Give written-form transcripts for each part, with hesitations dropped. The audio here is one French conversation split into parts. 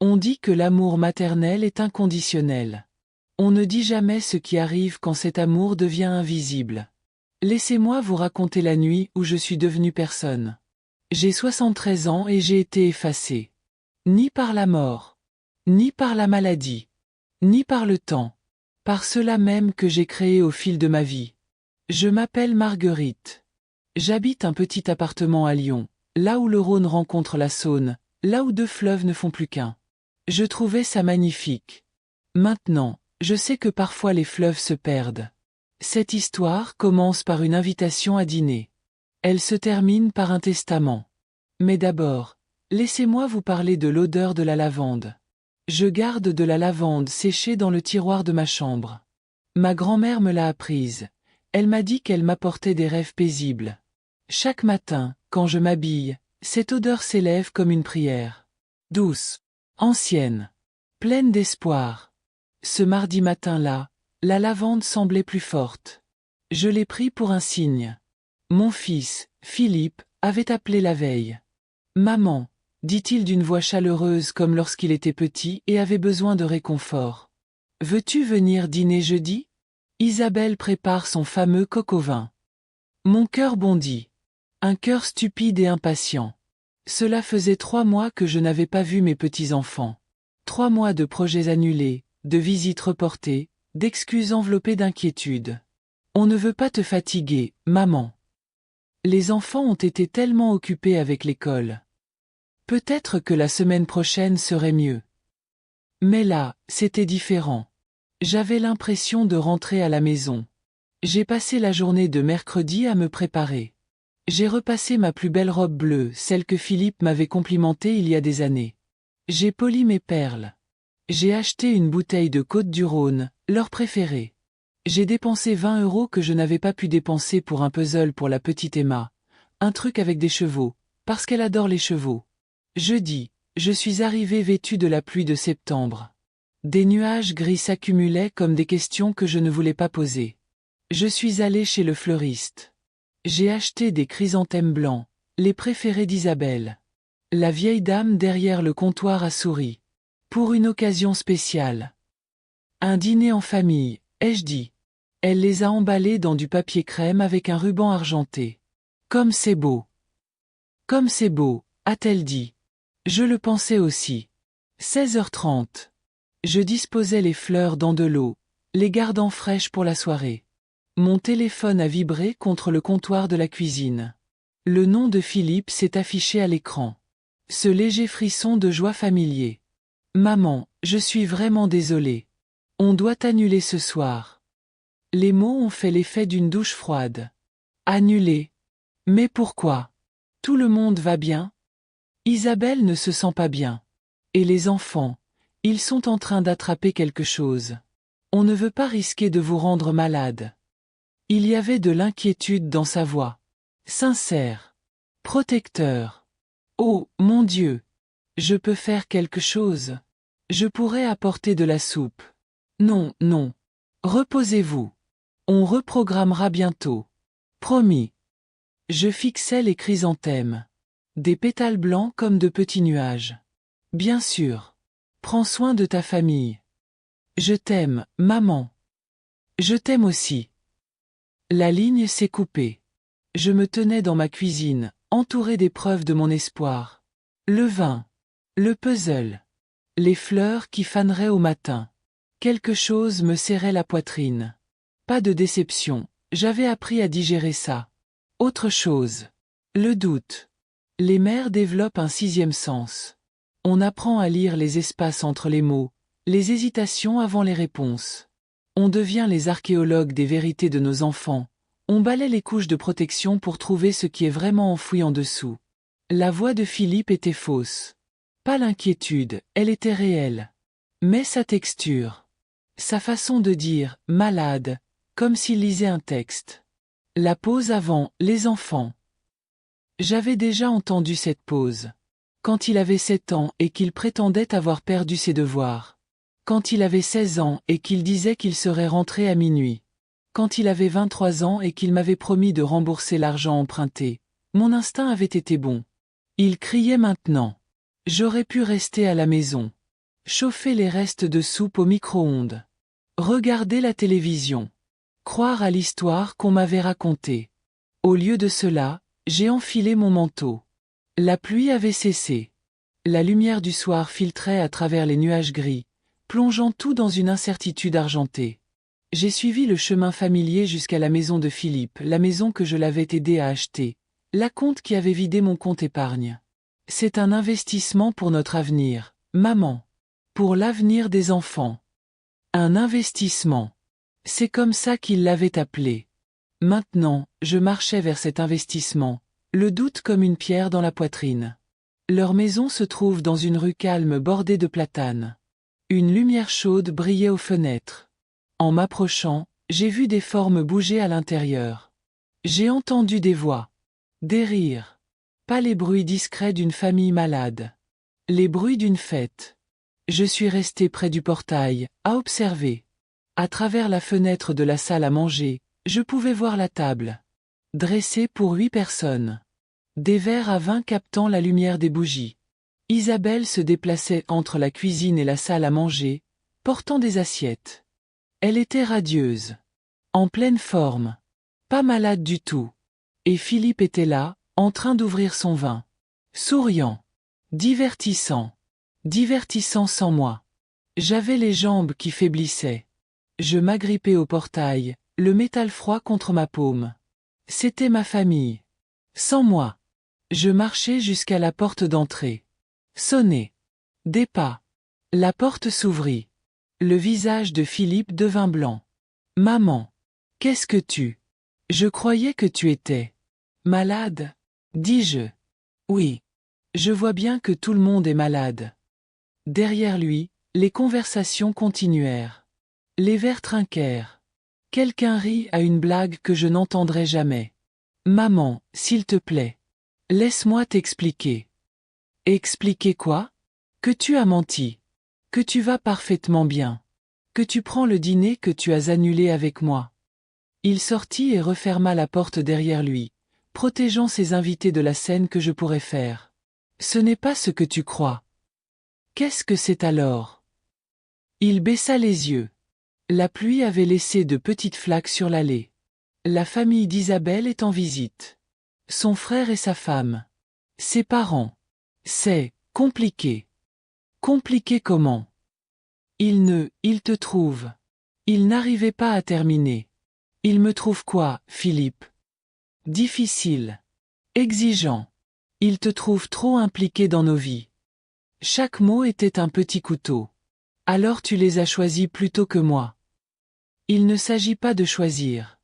On dit que l'amour maternel est inconditionnel. On ne dit jamais ce qui arrive quand cet amour devient invisible. Laissez-moi vous raconter la nuit où je suis devenue personne. J'ai 73 ans et j'ai été effacée. Ni par la mort, ni par la maladie, ni par le temps. Par cela même que j'ai créé au fil de ma vie. Je m'appelle Marguerite. J'habite un petit appartement à Lyon, là où le Rhône rencontre la Saône, là où deux fleuves ne font plus qu'un. Je trouvais ça magnifique. Maintenant, je sais que parfois les fleuves se perdent. Cette histoire commence par une invitation à dîner. Elle se termine par un testament. Mais d'abord, laissez-moi vous parler de l'odeur de la lavande. Je garde de la lavande séchée dans le tiroir de ma chambre. Ma grand-mère me l'a apprise. Elle m'a dit qu'elle m'apportait des rêves paisibles. Chaque matin, quand je m'habille, cette odeur s'élève comme une prière. Douce, ancienne, pleine d'espoir. Ce mardi matin-là, la lavande semblait plus forte. Je l'ai pris pour un signe. Mon fils, Philippe, avait appelé la veille. « Maman », dit-il d'une voix chaleureuse comme lorsqu'il était petit et avait besoin de réconfort. « Veux-tu venir dîner jeudi ?» Isabelle prépare son fameux coq au vin. Mon cœur bondit. Un cœur stupide et impatient. Cela faisait 3 mois que je n'avais pas vu mes petits-enfants. 3 mois de projets annulés, de visites reportées, d'excuses enveloppées d'inquiétude. On ne veut pas te fatiguer, maman. Les enfants ont été tellement occupés avec l'école. Peut-être que la semaine prochaine serait mieux. Mais là, c'était différent. J'avais l'impression de rentrer à la maison. J'ai passé la journée de mercredi à me préparer. J'ai repassé ma plus belle robe bleue, celle que Philippe m'avait complimentée il y a des années. J'ai poli mes perles. J'ai acheté une bouteille de Côtes-du-Rhône, leur préférée. J'ai dépensé 20 € que je n'avais pas pu dépenser pour un puzzle pour la petite Emma. Un truc avec des chevaux, parce qu'elle adore les chevaux. Jeudi, je suis arrivé vêtu de la pluie de septembre. Des nuages gris s'accumulaient comme des questions que je ne voulais pas poser. Je suis allé chez le fleuriste. J'ai acheté des chrysanthèmes blancs, les préférés d'Isabelle. La vieille dame derrière le comptoir a souri. Pour une occasion spéciale. Un dîner en famille, ai-je dit. Elle les a emballés dans du papier crème avec un ruban argenté. Comme c'est beau. Comme c'est beau, a-t-elle dit. Je le pensais aussi. 16h30. Je disposais les fleurs dans de l'eau, les gardant fraîches pour la soirée. Mon téléphone a vibré contre le comptoir de la cuisine. Le nom de Philippe s'est affiché à l'écran. Ce léger frisson de joie familier. Maman, je suis vraiment désolée. On doit annuler ce soir. Les mots ont fait l'effet d'une douche froide. Annuler. Mais pourquoi? Tout le monde va bien? Isabelle ne se sent pas bien. Et les enfants? Ils sont en train d'attraper quelque chose. On ne veut pas risquer de vous rendre malade. Il y avait de l'inquiétude dans sa voix. Sincère. Protecteur. Oh, mon Dieu. Je peux faire quelque chose. Je pourrais apporter de la soupe. Non, non. Reposez-vous. On reprogrammera bientôt. Promis. Je fixais les chrysanthèmes. Des pétales blancs comme de petits nuages. Bien sûr. Prends soin de ta famille. Je t'aime, maman. Je t'aime aussi. La ligne s'est coupée. Je me tenais dans ma cuisine, entouré des preuves de mon espoir. Le vin. Le puzzle. Les fleurs qui faneraient au matin. Quelque chose me serrait la poitrine. Pas de déception, j'avais appris à digérer ça. Autre chose. Le doute. Les mères développent un 6e sens. On apprend à lire les espaces entre les mots, les hésitations avant les réponses. On devient les archéologues des vérités de nos enfants. On balaie les couches de protection pour trouver ce qui est vraiment enfoui en dessous. La voix de Philippe était fausse. Pas l'inquiétude, elle était réelle. Mais sa texture. Sa façon de dire « malade », comme s'il lisait un texte. La pause avant « les enfants ». J'avais déjà entendu cette pause. Quand il avait 7 ans et qu'il prétendait avoir perdu ses devoirs. Quand il avait 16 ans et qu'il disait qu'il serait rentré à minuit. Quand il avait 23 ans et qu'il m'avait promis de rembourser l'argent emprunté. Mon instinct avait été bon. Il criait maintenant. J'aurais pu rester à la maison. Chauffer les restes de soupe au micro-ondes. Regarder la télévision. Croire à l'histoire qu'on m'avait racontée. Au lieu de cela, j'ai enfilé mon manteau. La pluie avait cessé. La lumière du soir filtrait à travers les nuages gris, plongeant tout dans une incertitude argentée. J'ai suivi le chemin familier jusqu'à la maison de Philippe, la maison que je l'avais aidé à acheter, la compte qui avait vidé mon compte épargne. C'est un investissement pour notre avenir, maman. Pour l'avenir des enfants. Un investissement. C'est comme ça qu'il l'avait appelé. Maintenant, je marchais vers cet investissement, le doute comme une pierre dans la poitrine. Leur maison se trouve dans une rue calme bordée de platanes. Une lumière chaude brillait aux fenêtres. En m'approchant, j'ai vu des formes bouger à l'intérieur. J'ai entendu des voix. Des rires. Pas les bruits discrets d'une famille malade. Les bruits d'une fête. Je suis resté près du portail, à observer. À travers la fenêtre de la salle à manger, je pouvais voir la table. Dressée pour 8 personnes. Des verres à vin captant la lumière des bougies. Isabelle se déplaçait entre la cuisine et la salle à manger, portant des assiettes. Elle était radieuse. En pleine forme. Pas malade du tout. Et Philippe était là, en train d'ouvrir son vin. Souriant. Divertissant. Divertissant sans moi. J'avais les jambes qui faiblissaient. Je m'agrippais au portail, le métal froid contre ma paume. C'était ma famille. Sans moi. Je marchais jusqu'à la porte d'entrée. Sonner. Des pas. La porte s'ouvrit. Le visage de Philippe devint blanc. Maman. Qu'est-ce que tu... Je croyais que tu étais... Malade? Dis-je. Oui. Je vois bien que tout le monde est malade. Derrière lui, les conversations continuèrent. Les verres trinquèrent. Quelqu'un rit à une blague que je n'entendrai jamais. Maman, s'il te plaît. Laisse-moi t'expliquer. Expliquer quoi? Que tu as menti. Que tu vas parfaitement bien. Que tu prends le dîner que tu as annulé avec moi. Il sortit et referma la porte derrière lui, protégeant ses invités de la scène que je pourrais faire. Ce n'est pas ce que tu crois. Qu'est-ce que c'est alors? Il baissa les yeux. La pluie avait laissé de petites flaques sur l'allée. La famille d'Isabelle est en visite. Son frère et sa femme. Ses parents. C'est compliqué. Compliqué comment? Il te trouve. Il n'arrivait pas à terminer. Il me trouve quoi, Philippe? Difficile. Exigeant. Il te trouve trop impliqué dans nos vies. Chaque mot était un petit couteau. Alors tu les as choisis plutôt que moi. Il ne s'agit pas de choisir.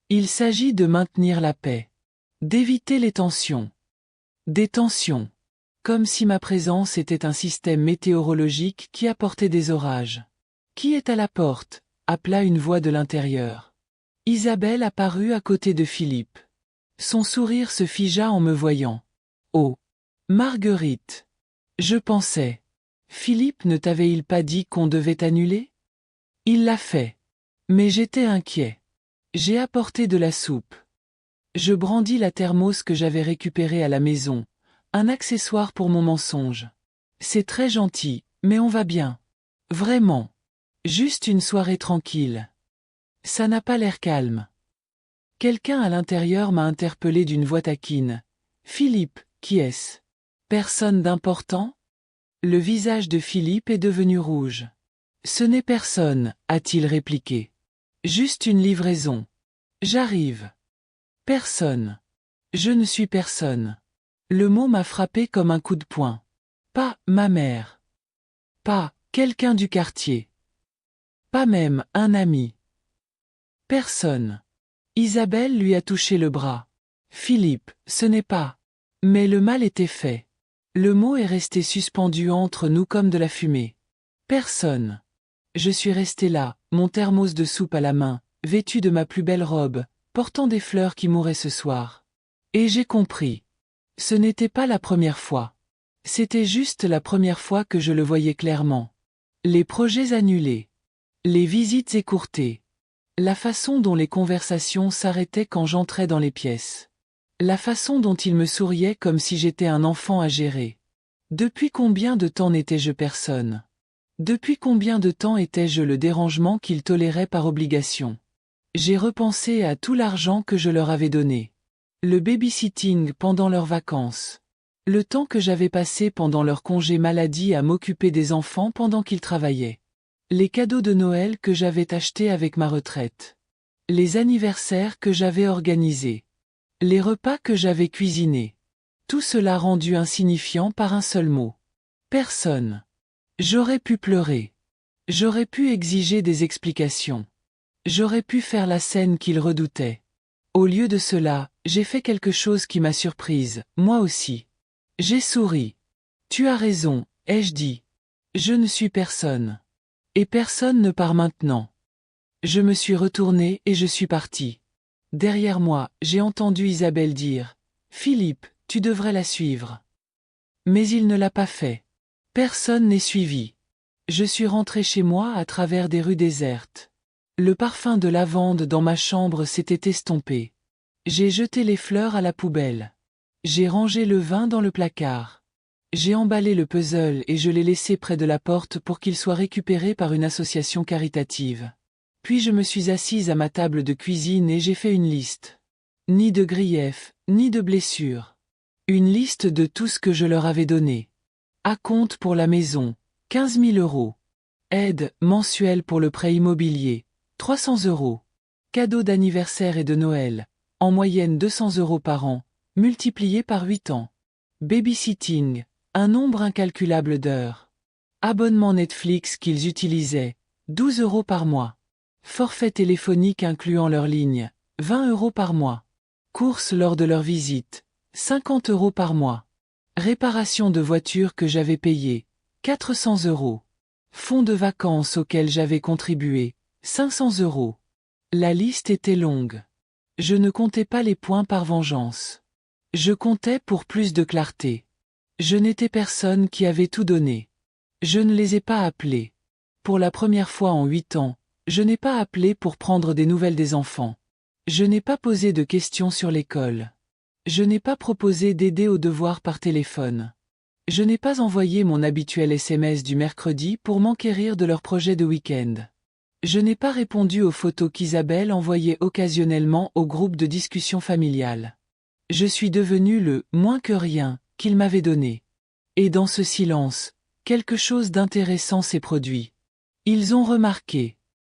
Il s'agit de maintenir la paix. D'éviter les tensions. Des tensions. Comme si ma présence était un système météorologique qui apportait des orages. Qui est à la porte? Appela une voix de l'intérieur. Isabelle apparut à côté de Philippe. Son sourire se figea en me voyant. Oh! Marguerite! Je pensais. Philippe ne t'avait-il pas dit qu'on devait annuler? Il l'a fait. Mais j'étais inquiet. J'ai apporté de la soupe. Je brandis la thermos que j'avais récupérée à la maison, un accessoire pour mon mensonge. C'est très gentil, mais on va bien. Vraiment. Juste une soirée tranquille. Ça n'a pas l'air calme. Quelqu'un à l'intérieur m'a interpellé d'une voix taquine. Philippe, qui est-ce? Personne d'important? Le visage de Philippe est devenu rouge. Ce n'est personne, a-t-il répliqué. Juste une livraison. J'arrive. Personne. Je ne suis personne. Le mot m'a frappé comme un coup de poing. Pas ma mère. Pas quelqu'un du quartier. Pas même un ami. Personne. Isabelle lui a touché le bras. Philippe, ce n'est pas. Mais le mal était fait. Le mot est resté suspendu entre nous comme de la fumée. Personne. Je suis resté là, mon thermos de soupe à la main, vêtu de ma plus belle robe, portant des fleurs qui mouraient ce soir. Et j'ai compris. Ce n'était pas la première fois. C'était juste la première fois que je le voyais clairement. Les projets annulés. Les visites écourtées. La façon dont les conversations s'arrêtaient quand j'entrais dans les pièces. La façon dont il me souriait comme si j'étais un enfant à gérer. Depuis combien de temps n'étais-je personne? Depuis combien de temps étais-je le dérangement qu'ils toléraient par obligation? J'ai repensé à tout l'argent que je leur avais donné. Le babysitting pendant leurs vacances. Le temps que j'avais passé pendant leur congé maladie à m'occuper des enfants pendant qu'ils travaillaient. Les cadeaux de Noël que j'avais achetés avec ma retraite. Les anniversaires que j'avais organisés. Les repas que j'avais cuisinés. Tout cela rendu insignifiant par un seul mot. Personne. J'aurais pu pleurer. J'aurais pu exiger des explications. J'aurais pu faire la scène qu'ils redoutaient. Au lieu de cela, j'ai fait quelque chose qui m'a surprise, moi aussi. J'ai souri. Tu as raison, ai-je dit. Je ne suis personne. Et personne ne part maintenant. Je me suis retourné et je suis parti. Derrière moi, j'ai entendu Isabelle dire « Philippe, tu devrais la suivre. » Mais il ne l'a pas fait. Personne n'est suivi. Je suis rentré chez moi à travers des rues désertes. Le parfum de lavande dans ma chambre s'était estompé. J'ai jeté les fleurs à la poubelle. J'ai rangé le vin dans le placard. J'ai emballé le puzzle et je l'ai laissé près de la porte pour qu'il soit récupéré par une association caritative. Puis je me suis assise à ma table de cuisine et j'ai fait une liste. Ni de griefs, ni de blessures. Une liste de tout ce que je leur avais donné. Acompte pour la maison, 15 000 €. Aide mensuelle pour le prêt immobilier, 300 €. Cadeaux d'anniversaire et de Noël, en moyenne 200 € par an, multiplié par 8 ans. Babysitting, un nombre incalculable d'heures. Abonnement Netflix qu'ils utilisaient, 12 € par mois. Forfait téléphonique incluant leur ligne, 20 € par mois. Courses lors de leur visite, 50 € par mois. Réparation de voitures que j'avais payées, 400 €. Fonds de vacances auxquels j'avais contribué, 500 €. La liste était longue. Je ne comptais pas les points par vengeance. Je comptais pour plus de clarté. Je n'étais personne qui avait tout donné. Je ne les ai pas appelés. Pour la première fois en 8 ans, je n'ai pas appelé pour prendre des nouvelles des enfants. Je n'ai pas posé de questions sur l'école. Je n'ai pas proposé d'aider aux devoirs par téléphone. Je n'ai pas envoyé mon habituel SMS du mercredi pour m'enquérir de leur projet de week-end. Je n'ai pas répondu aux photos qu'Isabelle envoyait occasionnellement au groupe de discussion familiale. Je suis devenu le « moins que rien » qu'il m'avait donné. Et dans ce silence, quelque chose d'intéressant s'est produit. Ils ont remarqué.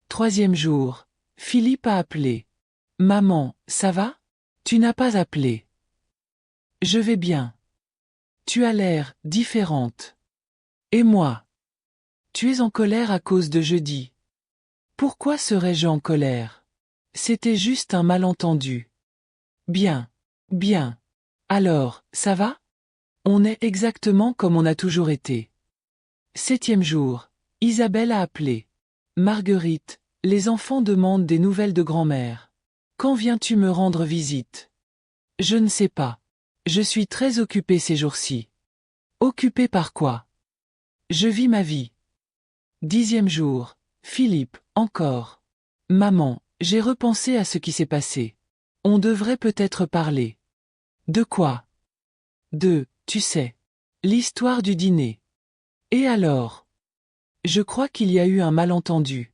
3e jour, Philippe a appelé. « Maman, ça va? Tu n'as pas appelé. » « Je vais bien. »« Tu as l'air différente. »« Et moi? »« Tu es en colère à cause de jeudi. »« Pourquoi serais-je en colère? C'était juste un malentendu. »« Bien. Bien. Alors, ça va? On est exactement comme on a toujours été. » 7e jour, Isabelle a appelé. « Marguerite, les enfants demandent des nouvelles de grand-mère. Quand viens-tu me rendre visite? » « Je ne sais pas. Je suis très occupée ces jours-ci. »« Occupée par quoi? »« Je vis ma vie. » 10e jour, Philippe, encore. « Maman, j'ai repensé à ce qui s'est passé. On devrait peut-être parler. »« De quoi? »« Tu sais. L'histoire du dîner. »« Et alors? » ?»« Je crois qu'il y a eu un malentendu. »«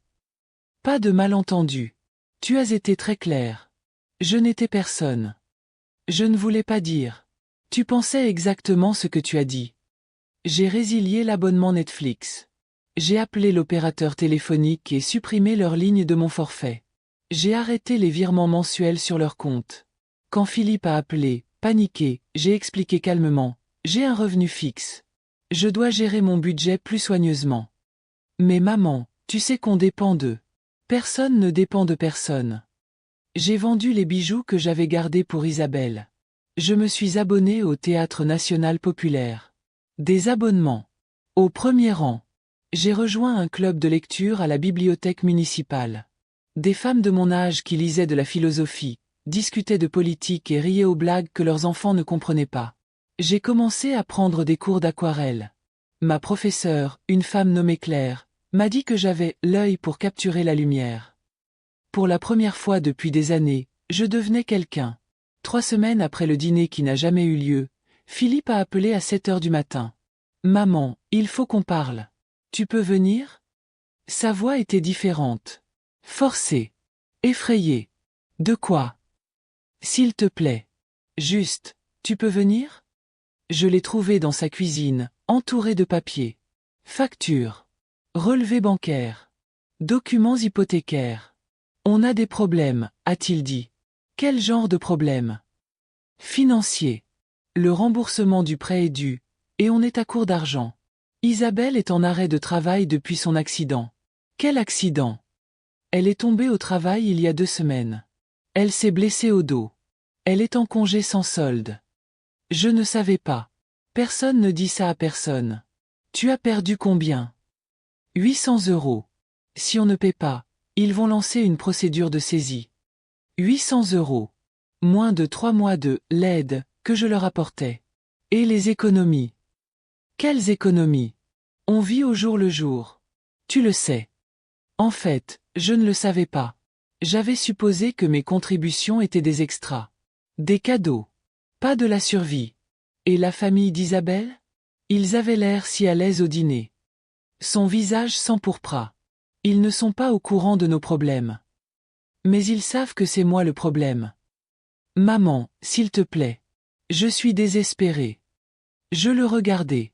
Pas de malentendu. Tu as été très clair. Je n'étais personne. Je ne voulais pas dire. Tu pensais exactement ce que tu as dit. J'ai résilié l'abonnement Netflix. J'ai appelé l'opérateur téléphonique et supprimé leur ligne de mon forfait. J'ai arrêté les virements mensuels sur leur compte. Quand Philippe a appelé, paniqué, j'ai expliqué calmement. J'ai un revenu fixe. Je dois gérer mon budget plus soigneusement. Mais maman, tu sais qu'on dépend d'eux. Personne ne dépend de personne. J'ai vendu les bijoux que j'avais gardés pour Isabelle. Je me suis abonné au Théâtre National Populaire. Des abonnements. Au premier rang. J'ai rejoint un club de lecture à la bibliothèque municipale. Des femmes de mon âge qui lisaient de la philosophie, discutaient de politique et riaient aux blagues que leurs enfants ne comprenaient pas. J'ai commencé à prendre des cours d'aquarelle. Ma professeure, une femme nommée Claire, m'a dit que j'avais l'œil pour capturer la lumière. Pour la première fois depuis des années, je devenais quelqu'un. 3 semaines après le dîner qui n'a jamais eu lieu, Philippe a appelé à 7 h du matin. « Maman, il faut qu'on parle. Tu peux venir? Sa voix était différente. Forcée. Effrayée. De quoi? S'il te plaît. Juste, tu peux venir? Je l'ai trouvé dans sa cuisine, entouré de papiers. Factures. Relevés bancaires. Documents hypothécaires. On a des problèmes, a-t-il dit. Quel genre de problème? Financier. Le remboursement du prêt est dû, et on est à court d'argent. Isabelle est en arrêt de travail depuis son accident. Quel accident? Elle est tombée au travail il y a 2 semaines. Elle s'est blessée au dos. Elle est en congé sans solde. Je ne savais pas. Personne ne dit ça à personne. Tu as perdu combien? 800 €. Si on ne paie pas, ils vont lancer une procédure de saisie. 800 €. Moins de 3 mois de « l'aide » que je leur apportais. Et les économies? Quelles économies? On vit au jour le jour. Tu le sais. En fait, je ne le savais pas. J'avais supposé que mes contributions étaient des extras. Des cadeaux. Pas de la survie. Et la famille d'Isabelle? Ils avaient l'air si à l'aise au dîner. Son visage s'empourpra. Ils ne sont pas au courant de nos problèmes. Mais ils savent que c'est moi le problème. Maman, s'il te plaît. Je suis désespérée. Je le regardais.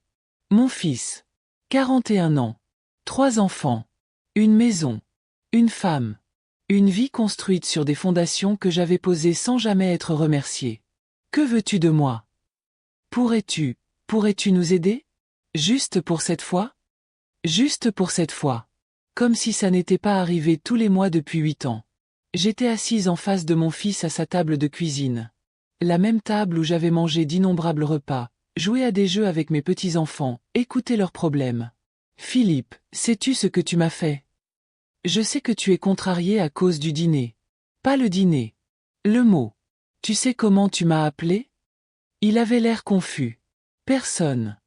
Mon fils. 41 ans. 3 enfants. Une maison. Une femme. Une vie construite sur des fondations que j'avais posées sans jamais être remercié. Que veux-tu de moi? Pourrais-tu nous aider? Juste pour cette fois? Juste pour cette fois. Comme si ça n'était pas arrivé tous les mois depuis 8 ans. J'étais assise en face de mon fils à sa table de cuisine. La même table où j'avais mangé d'innombrables repas, joué à des jeux avec mes petits-enfants, écouté leurs problèmes. Philippe, sais-tu ce que tu m'as fait? Je sais que tu es contrarié à cause du dîner. Pas le dîner. Le mot. Tu sais comment tu m'as appelé? Il avait l'air confus. Personne.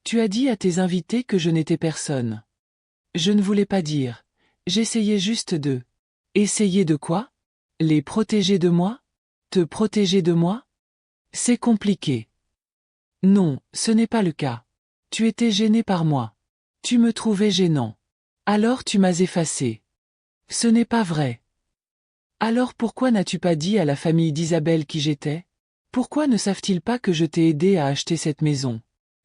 Tu as dit à tes invités que je n'étais personne. Je ne voulais pas dire. J'essayais juste de... Essayer de quoi? Les protéger de moi? Te protéger de moi? C'est compliqué. Non, ce n'est pas le cas. Tu étais gêné par moi. Tu me trouvais gênant. Alors tu m'as effacé. Ce n'est pas vrai. Alors pourquoi n'as-tu pas dit à la famille d'Isabelle qui j'étais? Pourquoi ne savent-ils pas que je t'ai aidé à acheter cette maison?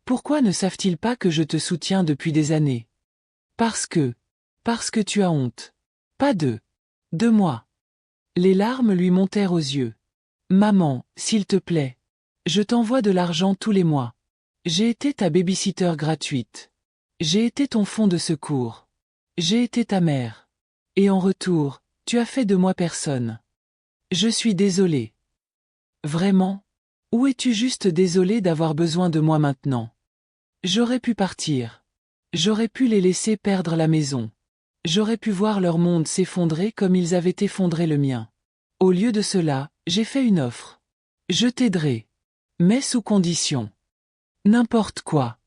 Pourquoi ne savent-ils pas que je te soutiens depuis des années? Parce que tu as honte. Pas de moi. Les larmes lui montèrent aux yeux. Maman, s'il te plaît. Je t'envoie de l'argent tous les mois. J'ai été ta babysitter gratuite. J'ai été ton fonds de secours. J'ai été ta mère. Et en retour, tu as fait de moi personne. Je suis désolée. Vraiment? Ou es-tu juste désolée d'avoir besoin de moi maintenant? J'aurais pu partir. J'aurais pu les laisser perdre la maison. J'aurais pu voir leur monde s'effondrer comme ils avaient effondré le mien. Au lieu de cela, j'ai fait une offre. Je t'aiderai. Mais sous condition. N'importe quoi.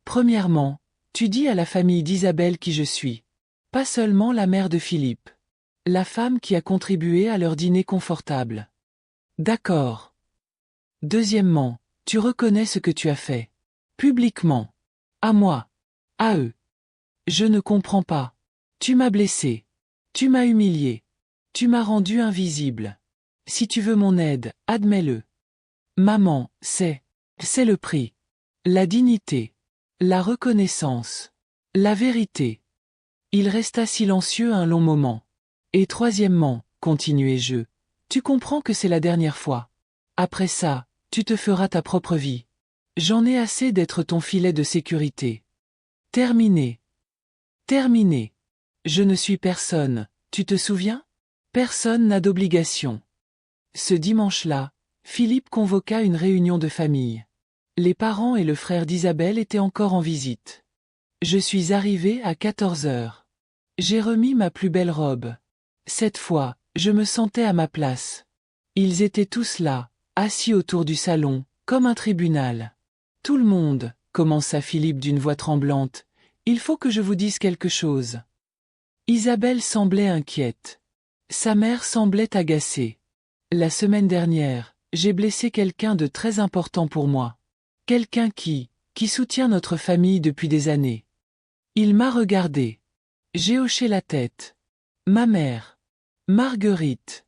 Premièrement, tu dis à la famille d'Isabelle qui je suis. Pas seulement la mère de Philippe. La femme qui a contribué à leur dîner confortable. D'accord. Deuxièmement, tu reconnais ce que tu as fait. Publiquement. À moi. À eux. Je ne comprends pas. Tu m'as blessé. Tu m'as humilié. Tu m'as rendu invisible. Si tu veux mon aide, admets-le. Maman, c'est le prix. La dignité. La reconnaissance. La vérité. Il resta silencieux un long moment. Et troisièmement, continuai-je, tu comprends que c'est la dernière fois. Après ça, tu te feras ta propre vie. J'en ai assez d'être ton filet de sécurité. Terminé. Terminé. Je ne suis personne, tu te souviens? Personne n'a d'obligation. Ce dimanche-là, Philippe convoqua une réunion de famille. Les parents et le frère d'Isabelle étaient encore en visite. Je suis arrivé à 14 heures. J'ai remis ma plus belle robe. Cette fois, je me sentais à ma place. Ils étaient tous là, assis autour du salon, comme un tribunal. Tout le monde, commença Philippe d'une voix tremblante, il faut que je vous dise quelque chose. Isabelle semblait inquiète. Sa mère semblait agacée. La semaine dernière, j'ai blessé quelqu'un de très important pour moi. Quelqu'un qui soutient notre famille depuis des années. Il m'a regardé. J'ai hoché la tête. Ma mère. Marguerite.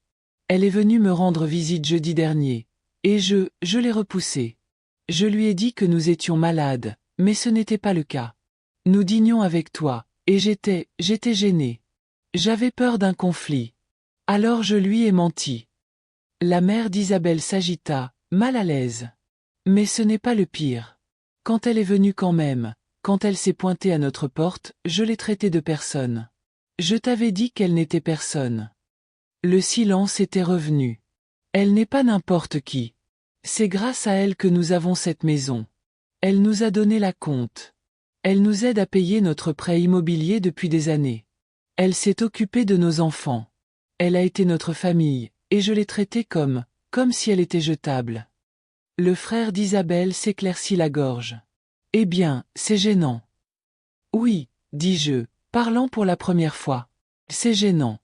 Elle est venue me rendre visite jeudi dernier. Et je l'ai repoussée. Je lui ai dit que nous étions malades, mais ce n'était pas le cas. Nous dînions avec toi, et j'étais gênée. J'avais peur d'un conflit. Alors je lui ai menti. La mère d'Isabelle s'agita, mal à l'aise. Mais ce n'est pas le pire. Quand elle est venue quand même, quand elle s'est pointée à notre porte, je l'ai traitée de personne. Je t'avais dit qu'elle n'était personne. Le silence était revenu. Elle n'est pas n'importe qui. C'est grâce à elle que nous avons cette maison. Elle nous a donné la compte. Elle nous aide à payer notre prêt immobilier depuis des années. Elle s'est occupée de nos enfants. Elle a été notre famille, et je l'ai traitée comme si elle était jetable. Le frère d'Isabelle s'éclaircit la gorge. Eh bien, c'est gênant. Oui, dis-je, parlant pour la première fois. C'est gênant.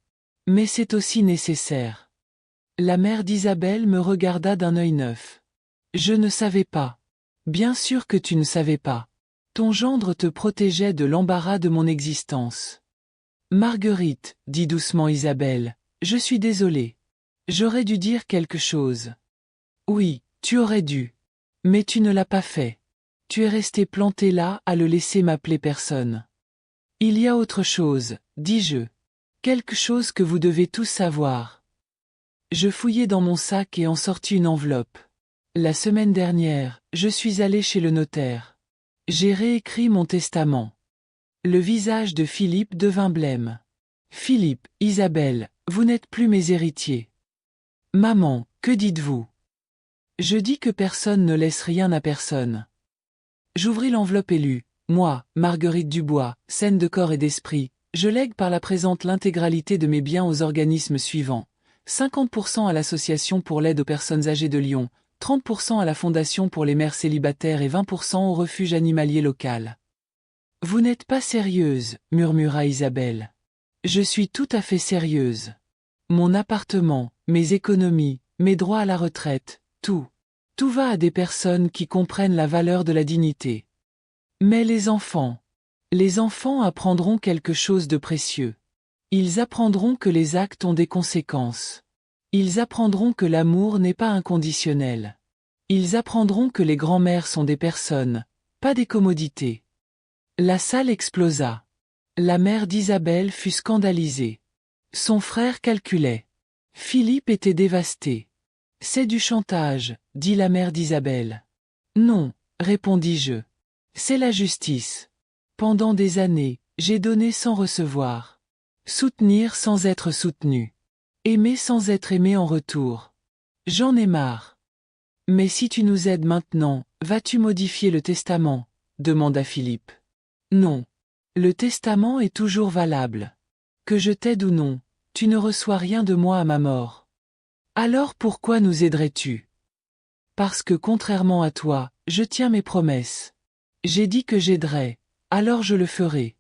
Mais c'est aussi nécessaire. La mère d'Isabelle me regarda d'un œil neuf. Je ne savais pas. Bien sûr que tu ne savais pas. Ton gendre te protégeait de l'embarras de mon existence. Marguerite, dit doucement Isabelle, je suis désolée. J'aurais dû dire quelque chose. Oui, tu aurais dû. Mais tu ne l'as pas fait. Tu es resté planté là à le laisser m'appeler personne. Il y a autre chose, dis-je. Quelque chose que vous devez tous savoir. Je fouillai dans mon sac et en sortis une enveloppe. La semaine dernière, je suis allé chez le notaire. J'ai réécrit mon testament. Le visage de Philippe devint blême. Philippe, Isabelle, vous n'êtes plus mes héritiers. Maman, que dites-vous? Je dis que personne ne laisse rien à personne. J'ouvris l'enveloppe et lus. Moi, Marguerite Dubois, saine de corps et d'esprit, je lègue par la présente l'intégralité de mes biens aux organismes suivants. 50% à l'Association pour l'aide aux personnes âgées de Lyon, 30% à la Fondation pour les mères célibataires et 20% au refuge animalier local. Vous n'êtes pas sérieuse, murmura Isabelle. Je suis tout à fait sérieuse. Mon appartement, mes économies, mes droits à la retraite, tout va à des personnes qui comprennent la valeur de la dignité. Mais les enfants apprendront quelque chose de précieux. Ils apprendront que les actes ont des conséquences. Ils apprendront que l'amour n'est pas inconditionnel. Ils apprendront que les grands-mères sont des personnes, pas des commodités. La salle explosa. La mère d'Isabelle fut scandalisée. Son frère calculait. Philippe était dévasté. C'est du chantage, dit la mère d'Isabelle. Non, répondis-je. C'est la justice. Pendant des années, j'ai donné sans recevoir. Soutenir sans être soutenu. Aimer sans être aimé en retour. J'en ai marre. Mais si tu nous aides maintenant, vas-tu modifier le testament? Demanda Philippe. Non. Le testament est toujours valable. Que je t'aide ou non, tu ne reçois rien de moi à ma mort. Alors pourquoi nous aiderais-tu? Parce que contrairement à toi, je tiens mes promesses. J'ai dit que j'aiderais, alors je le ferai.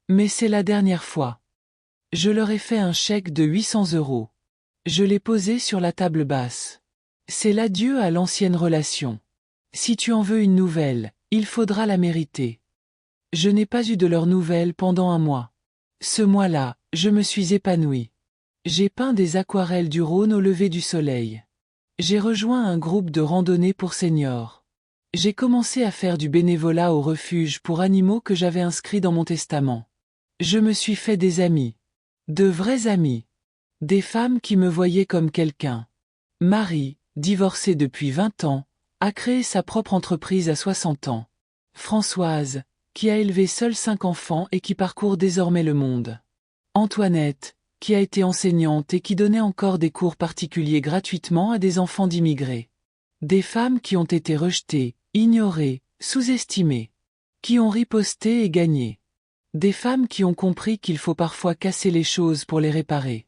Mais c'est la dernière fois. Je leur ai fait un chèque de 800 €. Je l'ai posé sur la table basse. C'est l'adieu à l'ancienne relation. Si tu en veux une nouvelle, il faudra la mériter. Je n'ai pas eu de leurs nouvelles pendant un mois. Ce mois-là, je me suis épanouie. J'ai peint des aquarelles du Rhône au lever du soleil. J'ai rejoint un groupe de randonnée pour seniors. J'ai commencé à faire du bénévolat au refuge pour animaux que j'avais inscrit dans mon testament. Je me suis fait des amis. De vrais amis. Des femmes qui me voyaient comme quelqu'un. Marie, divorcée depuis 20 ans, a créé sa propre entreprise à 60 ans. Françoise, qui a élevé seule 5 enfants et qui parcourt désormais le monde. Antoinette, qui a été enseignante et qui donnait encore des cours particuliers gratuitement à des enfants d'immigrés. Des femmes qui ont été rejetées, ignorées, sous-estimées. Qui ont riposté et gagné. Des femmes qui ont compris qu'il faut parfois casser les choses pour les réparer.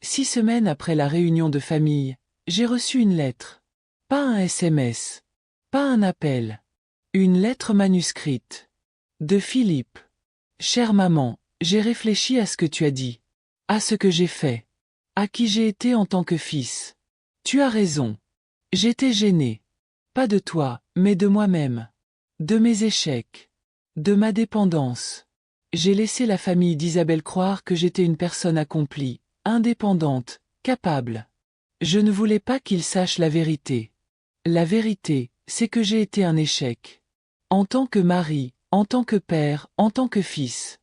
6 semaines après la réunion de famille, j'ai reçu une lettre. Pas un SMS. Pas un appel. Une lettre manuscrite. De Philippe. Chère maman, j'ai réfléchi à ce que tu as dit. À ce que j'ai fait. À qui j'ai été en tant que fils. Tu as raison. J'étais gêné. Pas de toi, mais de moi-même. De mes échecs. De ma dépendance. J'ai laissé la famille d'Isabelle croire que j'étais une personne accomplie, indépendante, capable. Je ne voulais pas qu'ils sachent la vérité. La vérité, c'est que j'ai été un échec. En tant que mari, en tant que père, en tant que fils.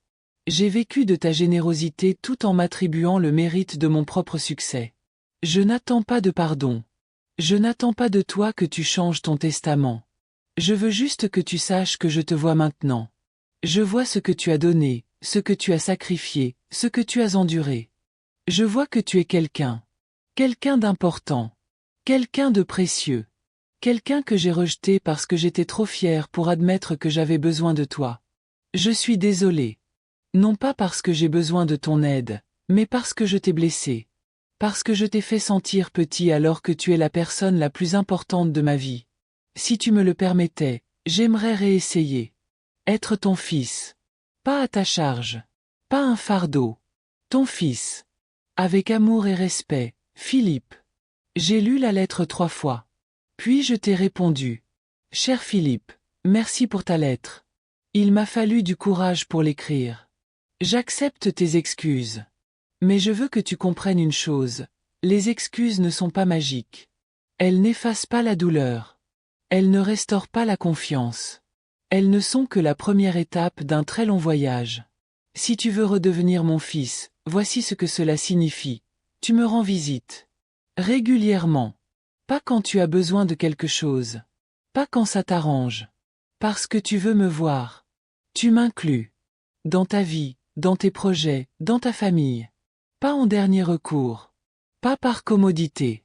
J'ai vécu de ta générosité tout en m'attribuant le mérite de mon propre succès. Je n'attends pas de pardon. Je n'attends pas de toi que tu changes ton testament. Je veux juste que tu saches que je te vois maintenant. Je vois ce que tu as donné, ce que tu as sacrifié, ce que tu as enduré. Je vois que tu es quelqu'un. Quelqu'un d'important. Quelqu'un de précieux. Quelqu'un que j'ai rejeté parce que j'étais trop fière pour admettre que j'avais besoin de toi. Je suis désolée. Non pas parce que j'ai besoin de ton aide, mais parce que je t'ai blessé. Parce que je t'ai fait sentir petit alors que tu es la personne la plus importante de ma vie. Si tu me le permettais, j'aimerais réessayer. Être ton fils. Pas à ta charge. Pas un fardeau. Ton fils. Avec amour et respect, Philippe. J'ai lu la lettre 3 fois. Puis je t'ai répondu. Cher Philippe, merci pour ta lettre. Il m'a fallu du courage pour l'écrire. J'accepte tes excuses. Mais je veux que tu comprennes une chose. Les excuses ne sont pas magiques. Elles n'effacent pas la douleur. Elles ne restaurent pas la confiance. Elles ne sont que la première étape d'un très long voyage. Si tu veux redevenir mon fils, voici ce que cela signifie. Tu me rends visite. Régulièrement. Pas quand tu as besoin de quelque chose. Pas quand ça t'arrange. Parce que tu veux me voir. Tu m'inclus. Dans ta vie, dans tes projets, dans ta famille. Pas en dernier recours. Pas par commodité.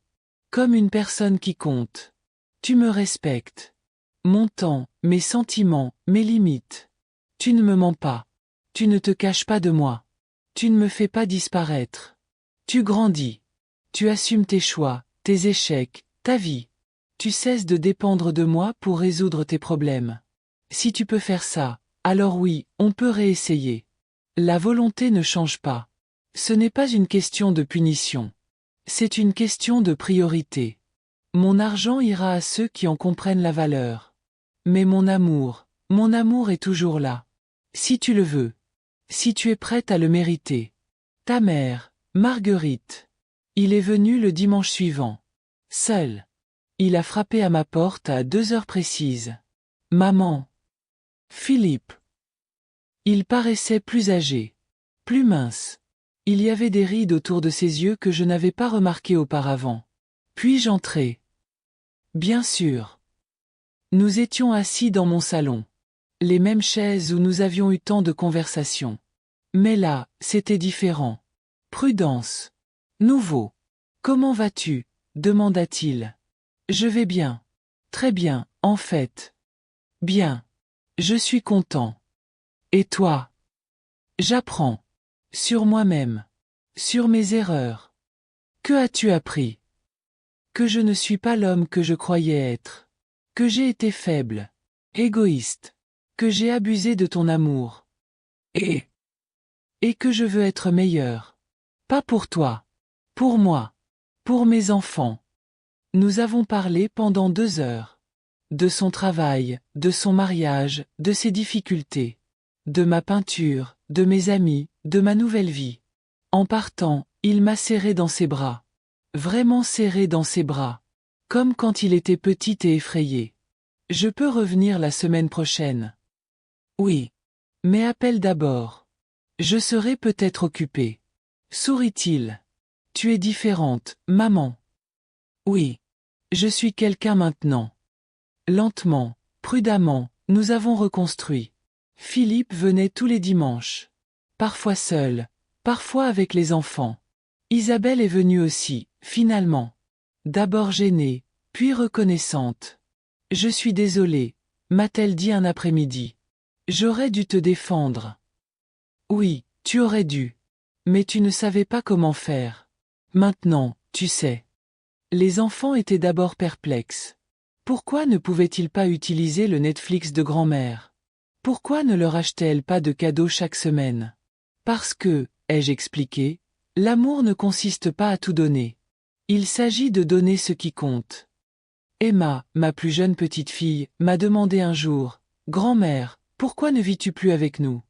Comme une personne qui compte. Tu me respectes. Mon temps, mes sentiments, mes limites. Tu ne me mens pas. Tu ne te caches pas de moi. Tu ne me fais pas disparaître. Tu grandis. Tu assumes tes choix, tes échecs, ta vie. Tu cesses de dépendre de moi pour résoudre tes problèmes. Si tu peux faire ça, alors oui, on peut réessayer. La volonté ne change pas. Ce n'est pas une question de punition. C'est une question de priorité. Mon argent ira à ceux qui en comprennent la valeur. Mais mon amour est toujours là. Si tu le veux. Si tu es prête à le mériter. Ta mère, Marguerite. Il est venu le dimanche suivant. Seul. Il a frappé à ma porte à 2 heures précises. Maman. Philippe. Il paraissait plus âgé. Plus mince. Il y avait des rides autour de ses yeux que je n'avais pas remarquées auparavant. Puis-je entrer? Bien sûr. Nous étions assis dans mon salon. Les mêmes chaises où nous avions eu tant de conversations. Mais là, c'était différent. Prudence. Nouveau. Comment vas-tu? Demanda-t-il. Je vais bien. Très bien, en fait. Bien. Je suis content. Et toi? J'apprends. Sur moi-même. Sur mes erreurs. Que as-tu appris? Que je ne suis pas l'homme que je croyais être. Que j'ai été faible. Égoïste. Que j'ai abusé de ton amour. Et que je veux être meilleur. Pas pour toi. Pour moi. Pour mes enfants. Nous avons parlé pendant 2 heures. De son travail, de son mariage, de ses difficultés. De ma peinture, de mes amis, de ma nouvelle vie. En partant, il m'a serré dans ses bras. Vraiment serré dans ses bras. Comme quand il était petit et effrayé. Je peux revenir la semaine prochaine. Oui. Mais appelle d'abord. Je serai peut-être occupé. Sourit-il. Tu es différente, maman. Oui. Je suis quelqu'un maintenant. Lentement, prudemment, nous avons reconstruit. Philippe venait tous les dimanches. Parfois seul, parfois avec les enfants. Isabelle est venue aussi, finalement. D'abord gênée, puis reconnaissante. Je suis désolée, m'a-t-elle dit un après-midi. J'aurais dû te défendre. Oui, tu aurais dû. Mais tu ne savais pas comment faire. Maintenant, tu sais. Les enfants étaient d'abord perplexes. Pourquoi ne pouvaient-ils pas utiliser le Netflix de grand-mère? Pourquoi ne leur achetait-elle pas de cadeaux chaque semaine? Parce que, ai-je expliqué, l'amour ne consiste pas à tout donner. Il s'agit de donner ce qui compte. Emma, ma plus jeune petite fille, m'a demandé un jour, « Grand-mère, pourquoi ne vis-tu plus avec nous ?»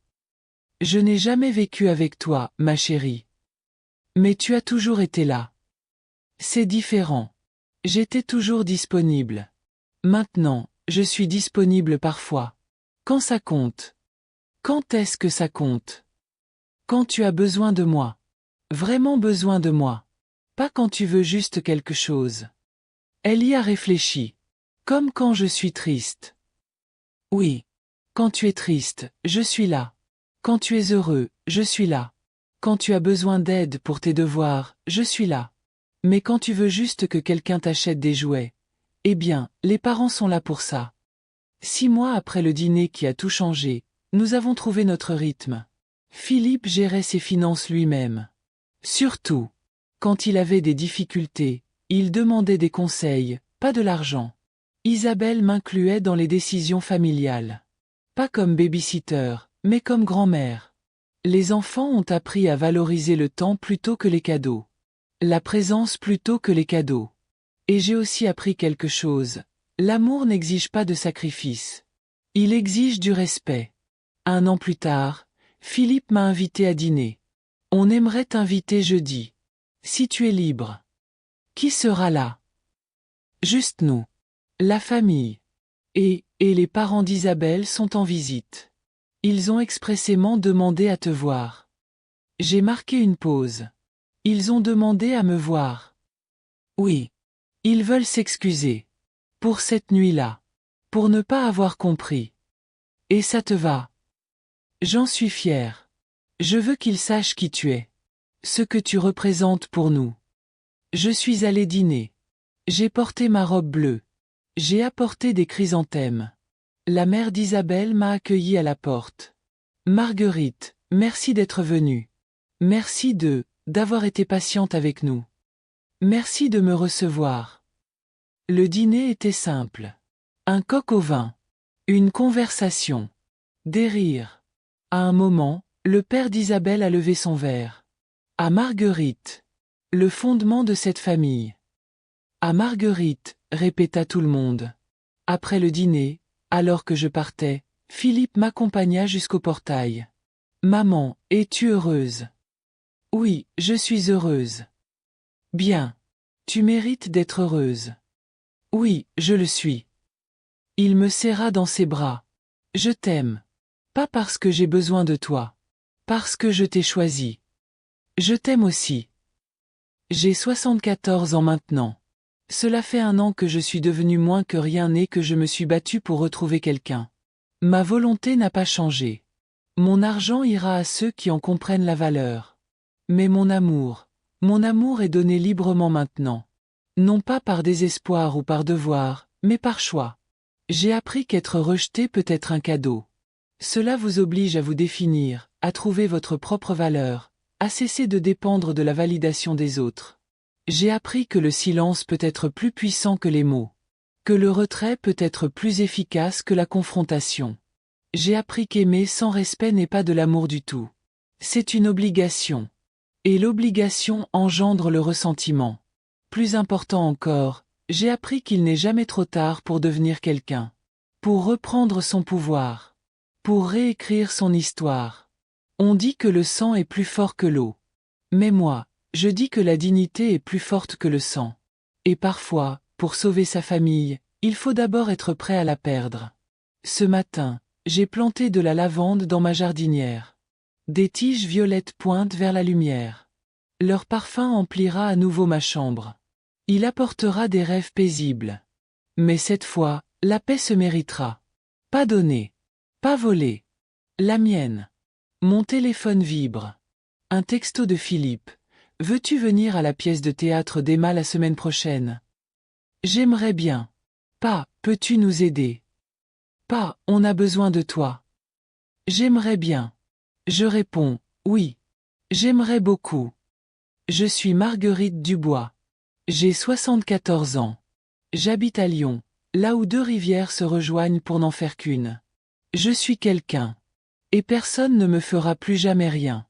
Je n'ai jamais vécu avec toi, ma chérie. Mais tu as toujours été là. C'est différent. J'étais toujours disponible. Maintenant, je suis disponible parfois. Quand ça compte. Quand est-ce que ça compte? Quand tu as besoin de moi. Vraiment besoin de moi. Pas quand tu veux juste quelque chose. Elle y a réfléchi. Comme quand je suis triste. Oui. Quand tu es triste, je suis là. Quand tu es heureux, je suis là. Quand tu as besoin d'aide pour tes devoirs, je suis là. Mais quand tu veux juste que quelqu'un t'achète des jouets, eh bien, les parents sont là pour ça. 6 mois après le dîner qui a tout changé, nous avons trouvé notre rythme. Philippe gérait ses finances lui-même. Surtout, quand il avait des difficultés, il demandait des conseils, pas de l'argent. Isabelle m'incluait dans les décisions familiales. Pas comme babysitter, mais comme grand-mère. Les enfants ont appris à valoriser le temps plutôt que les cadeaux. La présence plutôt que les cadeaux. Et j'ai aussi appris quelque chose. L'amour n'exige pas de sacrifice. Il exige du respect. 1 an plus tard, Philippe m'a invité à dîner. On aimerait t'inviter jeudi. Si tu es libre. Qui sera là? Juste nous. La famille. Et les parents d'Isabelle sont en visite. Ils ont expressément demandé à te voir. J'ai marqué une pause. Ils ont demandé à me voir. Oui. Ils veulent s'excuser. Pour cette nuit-là. Pour ne pas avoir compris. Et ça te va? J'en suis fier. Je veux qu'ils sachent qui tu es. Ce que tu représentes pour nous. Je suis allé dîner. J'ai porté ma robe bleue. J'ai apporté des chrysanthèmes. La mère d'Isabelle m'a accueilli à la porte. Marguerite, merci d'être venue. Merci d'avoir été patiente avec nous. Merci de me recevoir. Le dîner était simple. Un coq au vin. Une conversation. Des rires. À un moment, le père d'Isabelle a levé son verre. À Marguerite. Le fondement de cette famille. À Marguerite, répéta tout le monde. Après le dîner, alors que je partais, Philippe m'accompagna jusqu'au portail. Maman, es-tu heureuse? Oui, je suis heureuse. Bien. Tu mérites d'être heureuse. Oui, je le suis. Il me serra dans ses bras. Je t'aime. Pas parce que j'ai besoin de toi. Parce que je t'ai choisi. Je t'aime aussi. J'ai 74 ans maintenant. Cela fait 1 an que je suis devenu moins que rien et que je me suis battu pour retrouver quelqu'un. Ma volonté n'a pas changé. Mon argent ira à ceux qui en comprennent la valeur. Mais mon amour est donné librement maintenant. Non pas par désespoir ou par devoir, mais par choix. J'ai appris qu'être rejeté peut être un cadeau. Cela vous oblige à vous définir, à trouver votre propre valeur, à cesser de dépendre de la validation des autres. J'ai appris que le silence peut être plus puissant que les mots. Que le retrait peut être plus efficace que la confrontation. J'ai appris qu'aimer sans respect n'est pas de l'amour du tout. C'est une obligation. Et l'obligation engendre le ressentiment. Plus important encore, j'ai appris qu'il n'est jamais trop tard pour devenir quelqu'un. Pour reprendre son pouvoir. Pour réécrire son histoire. On dit que le sang est plus fort que l'eau. Mais moi, je dis que la dignité est plus forte que le sang. Et parfois, pour sauver sa famille, il faut d'abord être prêt à la perdre. Ce matin, j'ai planté de la lavande dans ma jardinière. Des tiges violettes pointent vers la lumière. Leur parfum emplira à nouveau ma chambre. Il apportera des rêves paisibles. Mais cette fois, la paix se méritera. Pas donnée. Pas volée. La mienne. Mon téléphone vibre. Un texto de Philippe. Veux-tu venir à la pièce de théâtre d'Emma la semaine prochaine? J'aimerais bien. Pas, peux-tu nous aider? Pas, on a besoin de toi. J'aimerais bien. Je réponds, oui. J'aimerais beaucoup. Je suis Marguerite Dubois. J'ai 74 ans. J'habite à Lyon, là où 2 rivières se rejoignent pour n'en faire qu'une. Je suis quelqu'un. Et personne ne me fera plus jamais rien.